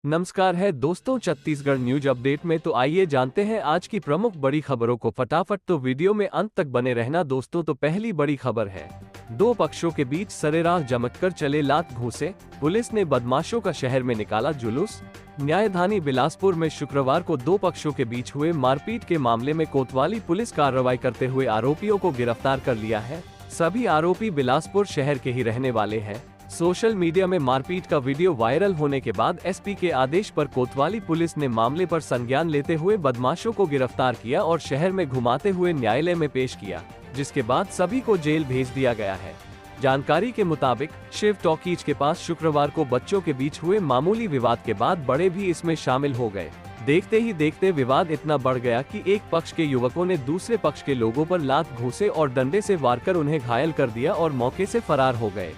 नमस्कार है दोस्तों, छत्तीसगढ़ न्यूज अपडेट में तो आइए जानते हैं आज की प्रमुख बड़ी खबरों को फटाफट। तो वीडियो में अंत तक बने रहना दोस्तों। तो पहली बड़ी खबर है, दो पक्षों के बीच सरेराह जमकर चले लात घूंसे, पुलिस ने बदमाशों का शहर में निकाला जुलूस। न्यायधानी बिलासपुर में शुक्रवार को दो पक्षों के बीच हुए मारपीट के मामले में कोतवाली पुलिस कार्रवाई करते हुए आरोपियों को गिरफ्तार कर लिया है। सभी आरोपी बिलासपुर शहर के ही रहने वाले हैं। सोशल मीडिया में मारपीट का वीडियो वायरल होने के बाद एसपी के आदेश पर कोतवाली पुलिस ने मामले पर संज्ञान लेते हुए बदमाशों को गिरफ्तार किया और शहर में घुमाते हुए न्यायालय में पेश किया, जिसके बाद सभी को जेल भेज दिया गया है। जानकारी के मुताबिक शिव टॉकीज के पास शुक्रवार को बच्चों के बीच हुए मामूली विवाद के बाद बड़े भी इसमें शामिल हो गए। देखते ही देखते विवाद इतना बढ़ गया कि एक पक्ष के युवकों ने दूसरे पक्ष के लोगों पर लात घूंसे और डंडे से वार कर उन्हें घायल कर दिया और मौके से फरार हो गए।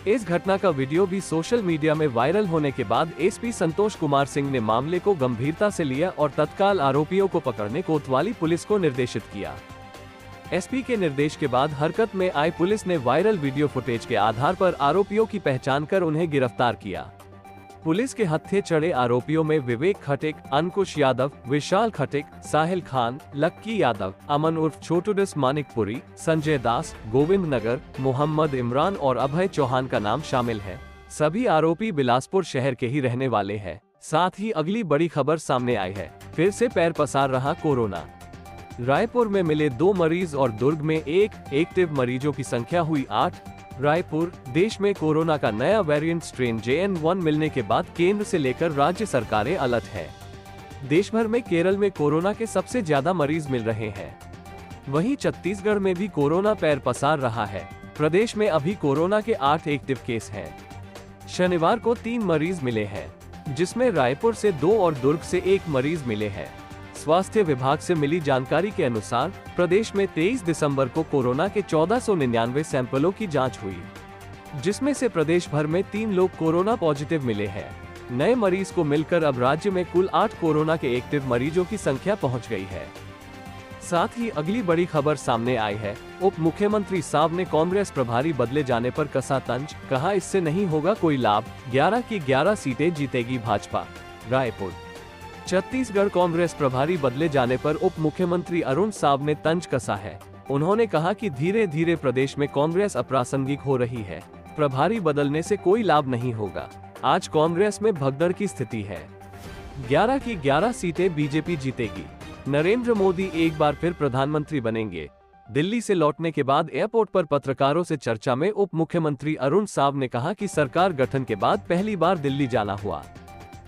इस घटना का वीडियो भी सोशल मीडिया में वायरल होने के बाद एसपी संतोष कुमार सिंह ने मामले को गंभीरता से लिया और तत्काल आरोपियों को पकड़ने कोतवाली पुलिस को निर्देशित किया। एसपी के निर्देश के बाद हरकत में आई पुलिस ने वायरल वीडियो फुटेज के आधार पर आरोपियों की पहचान कर उन्हें गिरफ्तार किया। पुलिस के हत्थे चढ़े आरोपियों में विवेक खटिक, अंकुश यादव, विशाल खटिक, साहिल खान, लक्की यादव, अमन उर्फ छोटूडस मानिकपुरी, संजय दास, गोविंद नगर, मोहम्मद इमरान और अभय चौहान का नाम शामिल है। सभी आरोपी बिलासपुर शहर के ही रहने वाले हैं। साथ ही अगली बड़ी खबर सामने आई है, फिर से पैर पसार रहा कोरोना। रायपुर में मिले 2 मरीज और दुर्ग में एक एक्टिव मरीजों की संख्या हुई 8। रायपुर, देश में कोरोना का नया वेरिएंट स्ट्रेन JN1 मिलने के बाद केंद्र से लेकर राज्य सरकारें अलर्ट है। देश भर में केरल में कोरोना के सबसे ज्यादा मरीज मिल रहे हैं। वहीं छत्तीसगढ़ में भी कोरोना पैर पसार रहा है। प्रदेश में अभी कोरोना के 8 एक्टिव केस हैं। शनिवार को 3 मरीज मिले हैं, जिसमें रायपुर से 2 और दुर्ग से 1 मरीज मिले हैं। स्वास्थ्य विभाग से मिली जानकारी के अनुसार प्रदेश में 23 दिसंबर को कोरोना के 1499 सैंपलों की जांच हुई, जिसमें से प्रदेश भर में 3 लोग कोरोना पॉजिटिव मिले हैं। नए मरीज को मिलकर अब राज्य में कुल 8 कोरोना के एक्टिव मरीजों की संख्या पहुंच गई है। साथ ही अगली बड़ी खबर सामने आई है, उप मुख्यमंत्री साहब ने कांग्रेस प्रभारी बदले जाने पर कसा तंज, कहा इससे नहीं होगा कोई लाभ, 11 की 11 सीटें जीतेगी भाजपा। रायपुर, छत्तीसगढ़ कांग्रेस प्रभारी बदले जाने पर उप मुख्यमंत्री अरुण साव ने तंज कसा है। उन्होंने कहा कि धीरे धीरे प्रदेश में कांग्रेस अप्रासंगिक हो रही है, प्रभारी बदलने से कोई लाभ नहीं होगा। आज कांग्रेस में भगदड़ की स्थिति है। 11 की 11 सीटें बीजेपी जीतेगी। नरेंद्र मोदी एक बार फिर प्रधानमंत्री बनेंगे। दिल्ली से लौटने के बाद एयरपोर्ट पर पत्रकारों से चर्चा में उप मुख्यमंत्री अरुण साव ने कहा कि सरकार गठन के बाद पहली बार दिल्ली जाना हुआ।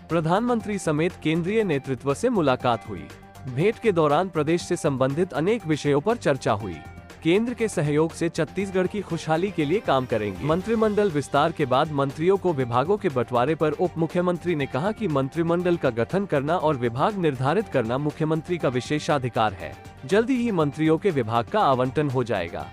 प्रधानमंत्री समेत केंद्रीय नेतृत्व से मुलाकात हुई। भेंट के दौरान प्रदेश से संबंधित अनेक विषयों पर चर्चा हुई। केंद्र के सहयोग से छत्तीसगढ़ की खुशहाली के लिए काम करेंगे। मंत्रिमंडल विस्तार के बाद मंत्रियों को विभागों के बंटवारे पर उप मुख्यमंत्री ने कहा कि मंत्रिमंडल का गठन करना और विभाग निर्धारित करना मुख्यमंत्री का विशेषाधिकार है। जल्दी ही मंत्रियों के विभाग का आवंटन हो जाएगा।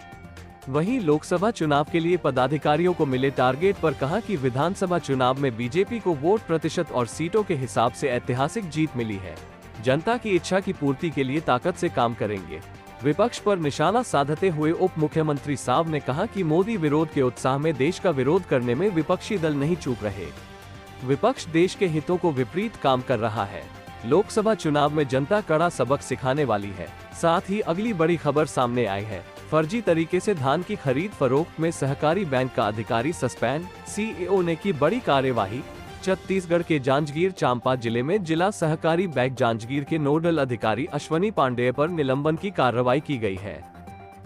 वहीं लोकसभा चुनाव के लिए पदाधिकारियों को मिले टारगेट पर कहा कि विधानसभा चुनाव में बीजेपी को वोट प्रतिशत और सीटों के हिसाब से ऐतिहासिक जीत मिली है। जनता की इच्छा की पूर्ति के लिए ताकत से काम करेंगे। विपक्ष पर निशाना साधते हुए उप मुख्यमंत्री साहब ने कहा कि मोदी विरोध के उत्साह में देश का विरोध करने में विपक्षी दल नहीं चूक रहे। विपक्ष देश के हितों को विपरीत काम कर रहा है। लोकसभा चुनाव में जनता कड़ा सबक सिखाने वाली है। साथ ही अगली बड़ी खबर सामने आई है, फर्जी तरीके से धान की खरीद फरोख्त में सहकारी बैंक का अधिकारी सस्पेंड, CEO ने की बड़ी कार्यवाही। छत्तीसगढ़ के जांजगीर चांपा जिले में जिला सहकारी बैंक जांजगीर के नोडल अधिकारी अश्वनी पांडेय पर निलंबन की कार्रवाई की गई है।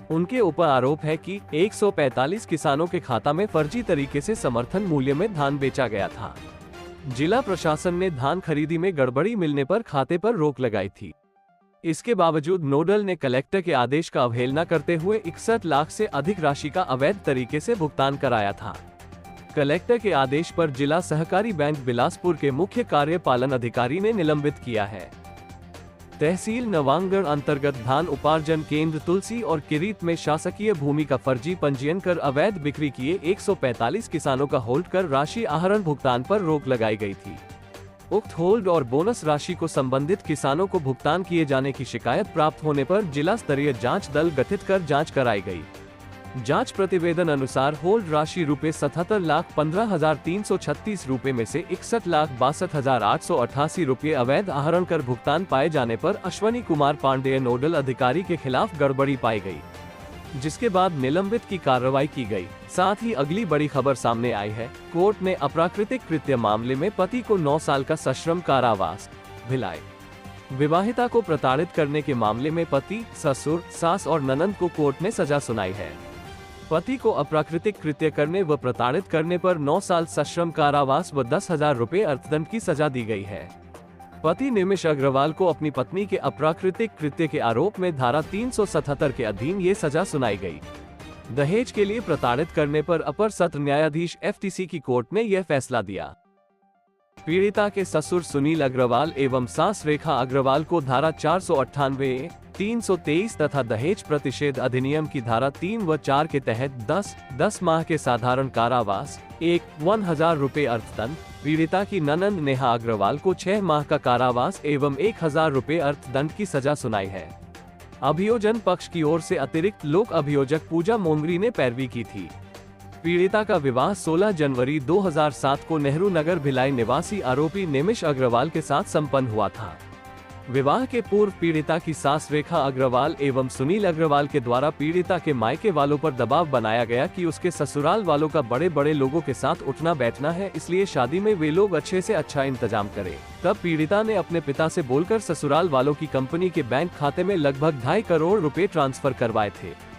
उनके ऊपर आरोप है कि 145 किसानों के खाता में फर्जी तरीके से समर्थन मूल्य में धान बेचा गया था। जिला प्रशासन ने धान खरीदी में गड़बड़ी मिलने पर खाते पर रोक लगाई थी। इसके बावजूद नोडल ने कलेक्टर के आदेश का अवहेलना करते हुए 61 लाख से अधिक राशि का अवैध तरीके से भुगतान कराया था। कलेक्टर के आदेश पर जिला सहकारी बैंक बिलासपुर के मुख्य कार्यपालन अधिकारी ने निलंबित किया है। तहसील नवांगढ़ अंतर्गत धान उपार्जन केंद्र तुलसी और किरीत में शासकीय भूमि का फर्जी पंजीयन कर अवैध बिक्री किए 145 किसानों का होल्ड कर राशि आहरण भुगतान पर रोक लगाई गई थी। उक्त होल्ड और बोनस राशि को संबंधित किसानों को भुगतान किए जाने की शिकायत प्राप्त होने पर जिला स्तरीय जांच दल गठित कर जांच कराई गई। जांच प्रतिवेदन अनुसार होल्ड राशि ₹77,15,336 रुपए में से 61,62,888 रुपए अवैध आहरण कर भुगतान पाए जाने पर अश्वनी कुमार पांडेय नोडल अधिकारी के खिलाफ गड़बड़ी पाई गई, जिसके बाद निलंबित की कार्रवाई की गई। साथ ही अगली बड़ी खबर सामने आई है। कोर्ट ने अप्राकृतिक कृत्य मामले में पति को 9 साल का सश्रम कारावास। भिलाई विवाहिता को प्रताड़ित करने के मामले में पति, ससुर, सास और ननंद को कोर्ट ने सजा सुनाई है। पति को अप्राकृतिक कृत्य करने व प्रताड़ित करने पर 9 साल सश्रम कारावास व 10,000 रुपए अर्थदंड की सजा दी गई है। पति निमिष अग्रवाल को अपनी पत्नी के अप्राकृतिक कृत्य के आरोप में धारा 377 के अधीन ये सजा सुनाई गई। दहेज के लिए प्रताड़ित करने पर अपर सत्र न्यायाधीश FTC की कोर्ट ने यह फैसला दिया। पीड़िता के ससुर सुनील अग्रवाल एवं सास रेखा अग्रवाल को धारा 498, 323 तथा दहेज प्रतिषेध अधिनियम की धारा 3 व 4 के तहत 10 माह के साधारण कारावास, 1,000 रुपए अर्थदंड। पीड़िता की ननंद नेहा अग्रवाल को 6 माह का कारावास एवं 1,000 रुपए अर्थदंड की सजा सुनाई है। अभियोजन पक्ष की ओर से अतिरिक्त लोक अभियोजक पूजा मोंगरी ने पैरवी की थी। पीड़िता का विवाह 16 जनवरी 2007 को नेहरू नगर भिलाई निवासी आरोपी निमिष अग्रवाल के साथ संपन्न हुआ था। विवाह के पूर्व पीड़िता की सास रेखा अग्रवाल एवं सुनील अग्रवाल के द्वारा पीड़िता के मायके वालों पर दबाव बनाया गया कि उसके ससुराल वालों का बड़े बड़े लोगों के साथ उठना बैठना है, इसलिए शादी में वे लोग अच्छे से अच्छा इंतजाम करें। तब पीड़िता ने अपने पिता से बोलकर ससुराल वालों की कंपनी के बैंक खाते में लगभग 2.5 करोड़ रुपए ट्रांसफर करवाए थे।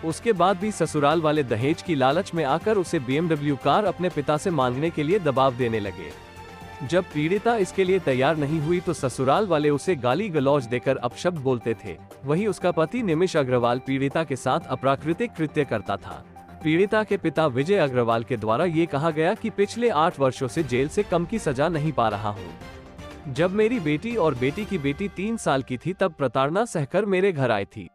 उसके बाद भी ससुराल वाले दहेज की लालच में आकर उसे BMW कार अपने पिता से मांगने के लिए दबाव देने लगे। जब पीड़िता इसके लिए तैयार नहीं हुई तो ससुराल वाले उसे गाली गलौज देकर अपशब्द बोलते थे। वहीं उसका पति निमिष अग्रवाल पीड़िता के साथ अप्राकृतिक कृत्य करता था। पीड़िता के पिता विजय अग्रवाल के द्वारा ये कहा गया कि पिछले 8 वर्षों से जेल से कम की सजा नहीं पा रहा हूँ। जब मेरी बेटी और बेटी की बेटी 3 साल की थी तब प्रताड़ना सहकर मेरे घर आई थी।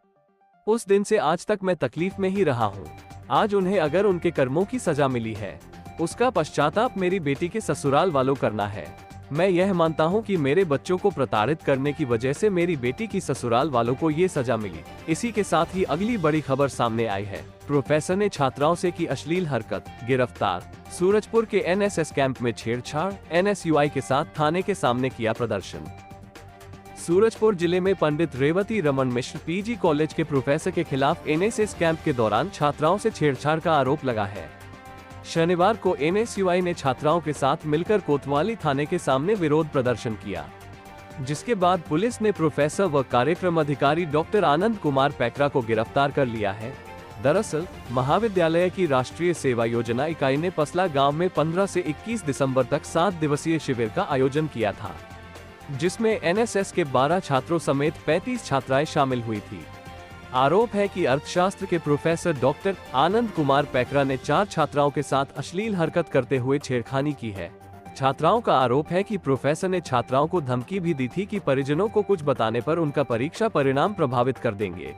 उस दिन से आज तक मैं तकलीफ में ही रहा हूँ। आज उन्हें अगर उनके कर्मों की सजा मिली है, उसका पश्चाताप मेरी बेटी के ससुराल वालों करना है। मैं यह मानता हूं कि मेरे बच्चों को प्रताड़ित करने की वजह से मेरी बेटी की ससुराल वालों को ये सजा मिली। इसी के साथ ही अगली बड़ी खबर सामने आई है। प्रोफेसर ने छात्राओं से की अश्लील हरकत, गिरफ्तार। सूरजपुर के NSS कैंप में छेड़छाड़, NSUI के साथ थाने के सामने किया प्रदर्शन। सूरजपुर जिले में पंडित रेवती रमन मिश्र PG कॉलेज के प्रोफेसर के खिलाफ NSS कैंप के दौरान छात्राओं से छेड़छाड़ का आरोप लगा है। शनिवार को NSUI ने छात्राओं के साथ मिलकर कोतवाली थाने के सामने विरोध प्रदर्शन किया, जिसके बाद पुलिस ने प्रोफेसर व कार्यक्रम अधिकारी डॉक्टर आनंद कुमार पैकरा को गिरफ्तार कर लिया है। दरअसल महाविद्यालय की राष्ट्रीय सेवा योजना इकाई ने पसला गांव में 15 से 21 दिसंबर तक 7 दिवसीय शिविर का आयोजन किया था, जिसमें NSS के 12 छात्रों समेत 35 छात्राएं शामिल हुई थी। आरोप है कि अर्थशास्त्र के प्रोफेसर डॉक्टर आनंद कुमार पैकरा ने 4 छात्राओं के साथ अश्लील हरकत करते हुए छेड़खानी की है। छात्राओं का आरोप है कि प्रोफेसर ने छात्राओं को धमकी भी दी थी कि परिजनों को कुछ बताने पर उनका परीक्षा परिणाम प्रभावित कर देंगे।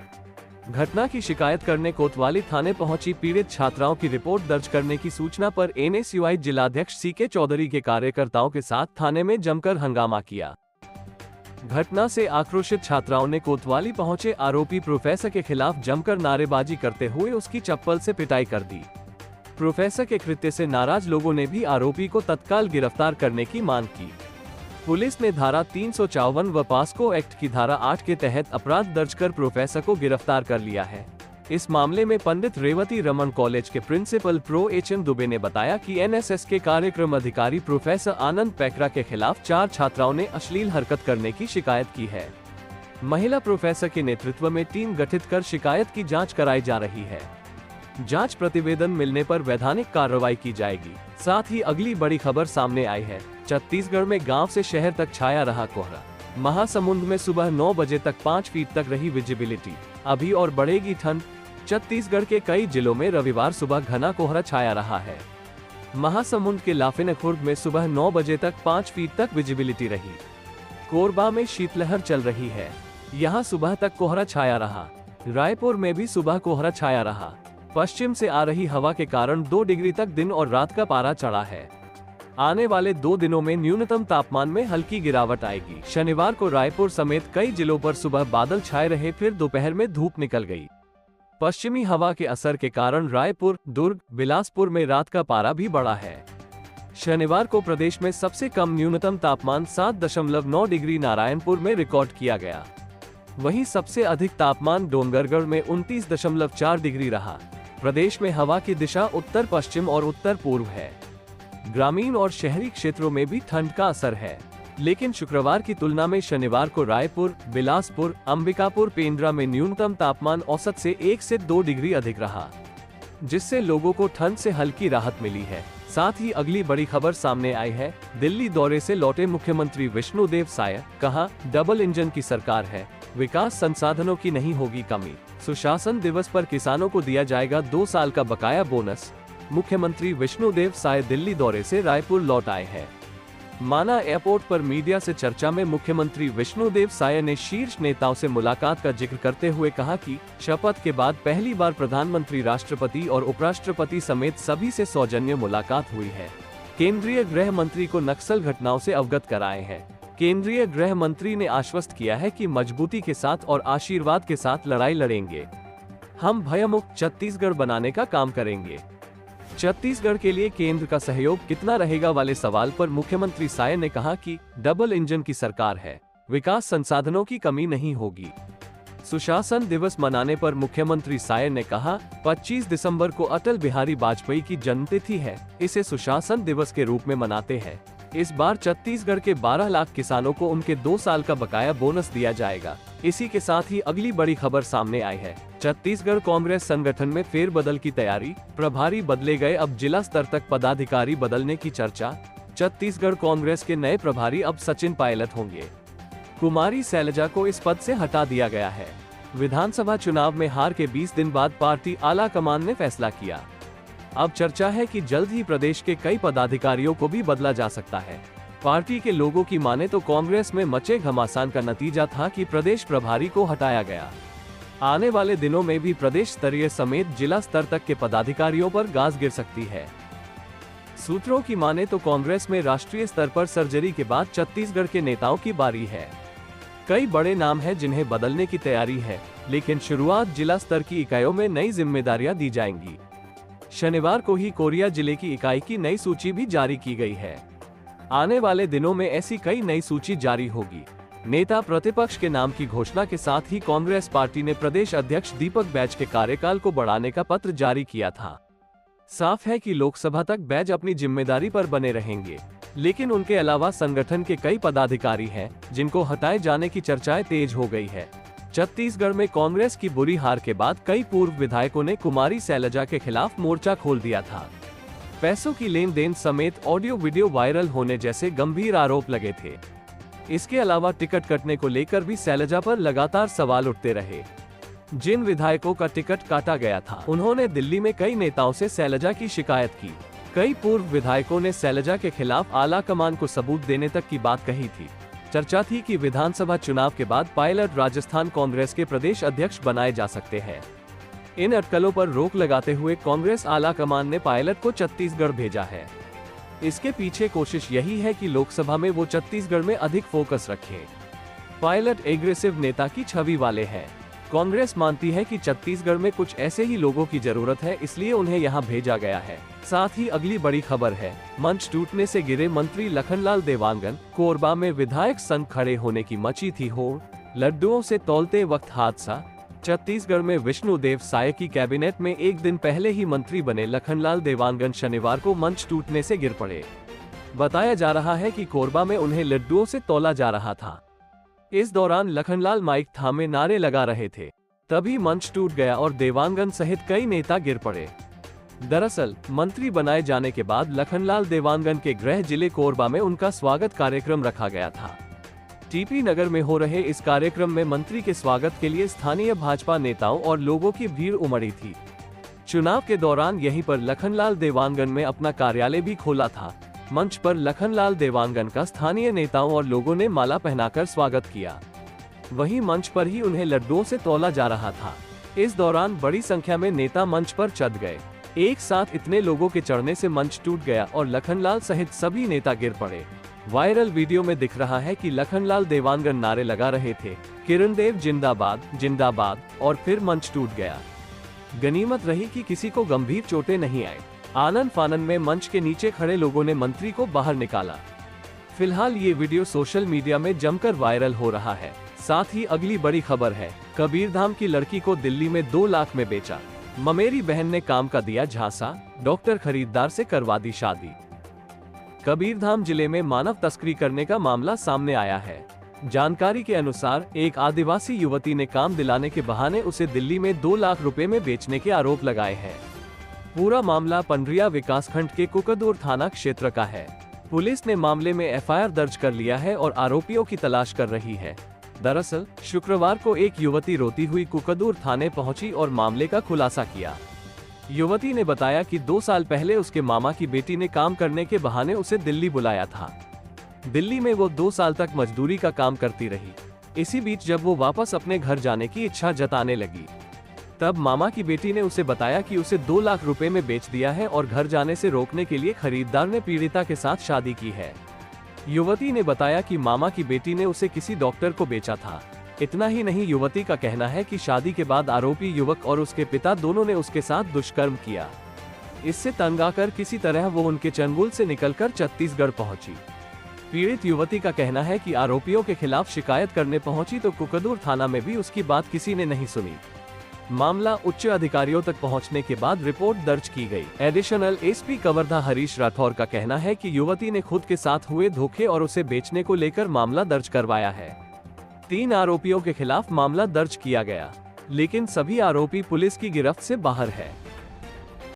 घटना की शिकायत करने कोतवाली थाने पहुंची पीड़ित छात्राओं की रिपोर्ट दर्ज करने की सूचना पर NSUI जिलाध्यक्ष CK चौधरी के कार्यकर्ताओं के साथ थाने में जमकर हंगामा किया। घटना से आक्रोशित छात्राओं ने कोतवाली पहुंचे आरोपी प्रोफेसर के खिलाफ जमकर नारेबाजी करते हुए उसकी चप्पल से पिटाई कर दी। प्रोफेसर के कृत्य से नाराज लोगों ने भी आरोपी को तत्काल गिरफ्तार करने की मांग की। पुलिस ने धारा 354 व पास्को एक्ट की धारा 8 के तहत अपराध दर्ज कर प्रोफेसर को गिरफ्तार कर लिया है। इस मामले में पंडित रेवती रमन कॉलेज के प्रिंसिपल प्रो HN दुबे ने बताया कि NSS के कार्यक्रम अधिकारी प्रोफेसर आनंद पैकरा के खिलाफ 4 छात्राओं ने अश्लील हरकत करने की शिकायत की है। महिला प्रोफेसर के नेतृत्व में टीम गठित कर शिकायत की जांच कराई जा रही है। जांच प्रतिवेदन मिलने पर वैधानिक कार्रवाई की जाएगी। साथ ही अगली बड़ी खबर सामने आई है। छत्तीसगढ़ में गांव से शहर तक छाया रहा कोहरा। महासमुंद में सुबह 9 बजे तक 5 फीट तक रही विजिबिलिटी। अभी और बढ़ेगी ठंड। छत्तीसगढ़ के कई जिलों में रविवार सुबह घना कोहरा छाया रहा है। महासमुंद के लाफिनखुर्द में सुबह 9 बजे तक 5 फीट तक विजिबिलिटी रही। कोरबा में शीतलहर चल रही है, यहाँ सुबह तक कोहरा छाया रहा। रायपुर में भी सुबह कोहरा छाया रहा। पश्चिम से आ रही हवा के कारण 2 डिग्री तक दिन और रात का पारा चढ़ा है। आने वाले 2 दिनों में न्यूनतम तापमान में हल्की गिरावट आएगी। शनिवार को रायपुर समेत कई जिलों पर सुबह बादल छाए रहे, फिर दोपहर में धूप निकल गई। पश्चिमी हवा के असर के कारण रायपुर, दुर्ग, बिलासपुर में रात का पारा भी बढ़ा है। शनिवार को प्रदेश में सबसे कम न्यूनतम तापमान 7.9 डिग्री नारायणपुर में रिकॉर्ड किया गया। वहीं सबसे अधिक तापमान डोंगरगढ़ में 29.4 डिग्री रहा। प्रदेश में हवा की दिशा उत्तर पश्चिम और उत्तर पूर्व है। ग्रामीण और शहरी क्षेत्रों में भी ठंड का असर है, लेकिन शुक्रवार की तुलना में शनिवार को रायपुर, बिलासपुर, अंबिकापुर, पेंड्रा में न्यूनतम तापमान औसत से 1 से 2 डिग्री अधिक रहा, जिससे लोगों को ठंड से हल्की राहत मिली है। साथ ही अगली बड़ी खबर सामने आई है। दिल्ली दौरे से लौटे मुख्यमंत्री विष्णुदेव साय, कहा डबल इंजन की सरकार है, विकास संसाधनों की नहीं होगी कमी। सुशासन दिवस पर किसानों को दिया जाएगा 2 साल का बकाया बोनस। मुख्यमंत्री विष्णुदेव साय दिल्ली दौरे से रायपुर लौट आए हैं। माना एयरपोर्ट पर मीडिया से चर्चा में मुख्यमंत्री विष्णुदेव साय ने शीर्ष नेताओं से मुलाकात का जिक्र करते हुए कहा कि शपथ के बाद पहली बार प्रधानमंत्री, राष्ट्रपति और उपराष्ट्रपति समेत सभी से सौजन्य मुलाकात हुई है। केंद्रीय गृह मंत्री को नक्सल घटनाओं से अवगत कराए हैं। केंद्रीय गृह मंत्री ने आश्वस्त किया है कि मजबूती के साथ और आशीर्वाद के साथ लड़ाई लड़ेंगे। हम भयमुक्त छत्तीसगढ़ बनाने का काम करेंगे। छत्तीसगढ़ के लिए केंद्र का सहयोग कितना रहेगा वाले सवाल पर मुख्यमंत्री साय ने कहा कि डबल इंजन की सरकार है, विकास संसाधनों की कमी नहीं होगी। सुशासन दिवस मनाने पर मुख्यमंत्री साय ने कहा, 25 दिसंबर को अटल बिहारी वाजपेयी की जन्मतिथि है, इसे सुशासन दिवस के रूप में मनाते हैं। इस बार छत्तीसगढ़ के 12 लाख किसानों को उनके 2 साल का बकाया बोनस दिया जाएगा। इसी के साथ ही अगली बड़ी खबर सामने आई है। छत्तीसगढ़ कांग्रेस संगठन में फेरबदल की तैयारी, प्रभारी बदले गए, अब जिला स्तर तक पदाधिकारी बदलने की चर्चा। छत्तीसगढ़ कांग्रेस के नए प्रभारी अब सचिन पायलट होंगे। कुमारी शैलजा को इस पद से हटा दिया गया है। विधानसभा चुनाव में हार के 20 दिन बाद पार्टी आला कमान ने फैसला किया। अब चर्चा है कि जल्द ही प्रदेश के कई पदाधिकारियों को भी बदला जा सकता है। पार्टी के लोगों की माने तो कांग्रेस में मचे घमासान का नतीजा था कि प्रदेश प्रभारी को हटाया गया। आने वाले दिनों में भी प्रदेश स्तरीय समेत जिला स्तर तक के पदाधिकारियों पर गाज गिर सकती है। सूत्रों की माने तो कांग्रेस में राष्ट्रीय स्तर पर सर्जरी के बाद छत्तीसगढ़ के नेताओं की बारी है। कई बड़े नाम हैं जिन्हें बदलने की तैयारी है, लेकिन शुरुआत जिला स्तर की इकाइयों में नई जिम्मेदारियां दी जाएंगी। शनिवार को ही कोरिया जिले की इकाई की नई सूची भी जारी की गई है। आने वाले दिनों में ऐसी कई नई सूची जारी होगी। नेता प्रतिपक्ष के नाम की घोषणा के साथ ही कांग्रेस पार्टी ने प्रदेश अध्यक्ष दीपक बैज के कार्यकाल को बढ़ाने का पत्र जारी किया था। साफ है कि लोकसभा तक बैज अपनी जिम्मेदारी पर बने रहेंगे, लेकिन उनके अलावा संगठन के कई पदाधिकारी हैं जिनको हटाए जाने की चर्चाएं तेज हो गई है। छत्तीसगढ़ में कांग्रेस की बुरी हार के बाद कई पूर्व विधायकों ने कुमारी शैलजा के खिलाफ मोर्चा खोल दिया था। पैसों की लेन देन समेत ऑडियो वीडियो वायरल होने जैसे गंभीर आरोप लगे थे। इसके अलावा टिकट कटने को लेकर भी शैलजा पर लगातार सवाल उठते रहे। जिन विधायकों का टिकट काटा गया था, उन्होंने दिल्ली में कई नेताओं से शैलजा की शिकायत की। कई पूर्व विधायकों ने शैलजा के खिलाफ आला कमान को सबूत देने तक की बात कही थी। चर्चा थी कि विधानसभा चुनाव के बाद पायलट राजस्थान कांग्रेस के प्रदेश अध्यक्ष बनाए जा सकते हैं। इन अटकलों पर रोक लगाते हुए कांग्रेस आला कमान ने पायलट को छत्तीसगढ़ भेजा है। इसके पीछे कोशिश यही है कि लोकसभा में वो छत्तीसगढ़ में अधिक फोकस रखें। पायलट एग्रेसिव नेता की छवि वाले हैं। कांग्रेस मानती है कि छत्तीसगढ़ में कुछ ऐसे ही लोगों की जरूरत है, इसलिए उन्हें यहां भेजा गया है। साथ ही अगली बड़ी खबर है, मंच टूटने से गिरे मंत्री लखनलाल देवांगन। कोरबा में विधायक संग खड़े होने की मची थी होड़, लड्डुओं से तौलते वक्त हादसा। छत्तीसगढ़ में विष्णुदेव साय की कैबिनेट में एक दिन पहले ही मंत्री बने लखनलाल देवांगन शनिवार को मंच टूटने से गिर पड़े। बताया जा रहा है कि कोरबा में उन्हें लड्डुओं से तौला जा रहा था। इस दौरान लखनलाल माइक थामे नारे लगा रहे थे, तभी मंच टूट गया और देवांगन सहित कई नेता गिर पड़े। दरअसल मंत्री बनाए जाने के बाद लखनलाल देवांगन के गृह जिले कोरबा में उनका स्वागत कार्यक्रम रखा गया था। टीपी नगर में हो रहे इस कार्यक्रम में मंत्री के स्वागत के लिए स्थानीय भाजपा नेताओं और लोगों की भीड़ उमड़ी थी। चुनाव के दौरान यहीं पर लखनलाल देवांगन में अपना कार्यालय भी खोला था। मंच पर लखनलाल देवांगन का स्थानीय नेताओं और लोगों ने माला पहनाकर स्वागत किया। वहीं मंच पर ही उन्हें लड्डुओं से तौला जा रहा था। इस दौरान बड़ी संख्या में नेता मंच पर चढ़ गए। एक साथ इतने लोगों के चढ़ने से मंच टूट गया और लखनलाल सहित सभी नेता गिर पड़े। वायरल वीडियो में दिख रहा है कि लखनलाल देवांगन नारे लगा रहे थे, किरण देव जिंदाबाद जिंदाबाद, और फिर मंच टूट गया। गनीमत रही कि किसी को गंभीर चोटें नहीं आई। आनन फानन में मंच के नीचे खड़े लोगों ने मंत्री को बाहर निकाला। फिलहाल ये वीडियो सोशल मीडिया में जमकर वायरल हो रहा है। साथ ही अगली बड़ी खबर है, कबीरधाम की लड़की को दिल्ली में 2 लाख में बेचा। ममेरी बहन ने काम का दिया झांसा, डॉक्टर खरीदार से करवा दी शादी। कबीरधाम जिले में मानव तस्करी करने का मामला सामने आया है। जानकारी के अनुसार एक आदिवासी युवती ने काम दिलाने के बहाने उसे दिल्ली में 2 लाख रुपए में बेचने के आरोप लगाए हैं। पूरा मामला पंडरिया विकासखंड के कुकदूर थाना क्षेत्र का है। पुलिस ने मामले में एफआईआर दर्ज कर लिया है और आरोपियों की तलाश कर रही है। दरअसल शुक्रवार को एक युवती रोती हुई कुकदूर थाने पहुंची और मामले का खुलासा किया। युवती ने बताया कि 2 साल पहले उसके मामा की बेटी ने काम करने के बहाने उसे दिल्ली बुलाया था। दिल्ली में वो 2 साल तक मजदूरी का काम करती रही। इसी बीच जब वो वापस अपने घर जाने की इच्छा जताने लगी, तब मामा की बेटी ने उसे बताया कि उसे 2 लाख रुपए में बेच दिया है और घर जाने से रोकने के लिए खरीदार ने पीड़िता के साथ शादी की है। युवती ने बताया कि मामा की बेटी ने उसे किसी डॉक्टर को बेचा था। इतना ही नहीं, युवती का कहना है कि शादी के बाद आरोपी युवक और उसके पिता दोनों ने उसके साथ दुष्कर्म किया। इससे तंग आकर किसी तरह वो उनके चंगुल से निकलकर छत्तीसगढ़ पहुंची। पीड़ित युवती का कहना है कि आरोपियों के खिलाफ शिकायत करने पहुंची तो कुकदूर थाना में भी उसकी बात किसी ने नहीं सुनी। मामला उच्च अधिकारियों तक पहुंचने के बाद रिपोर्ट दर्ज की गई। एडिशनल एसपी कवर्धा हरीश राठौर का कहना है कि युवती ने खुद के साथ हुए धोखे और उसे बेचने को लेकर मामला दर्ज करवाया है। 3 आरोपियों के खिलाफ मामला दर्ज किया गया, लेकिन सभी आरोपी पुलिस की गिरफ्त से बाहर है।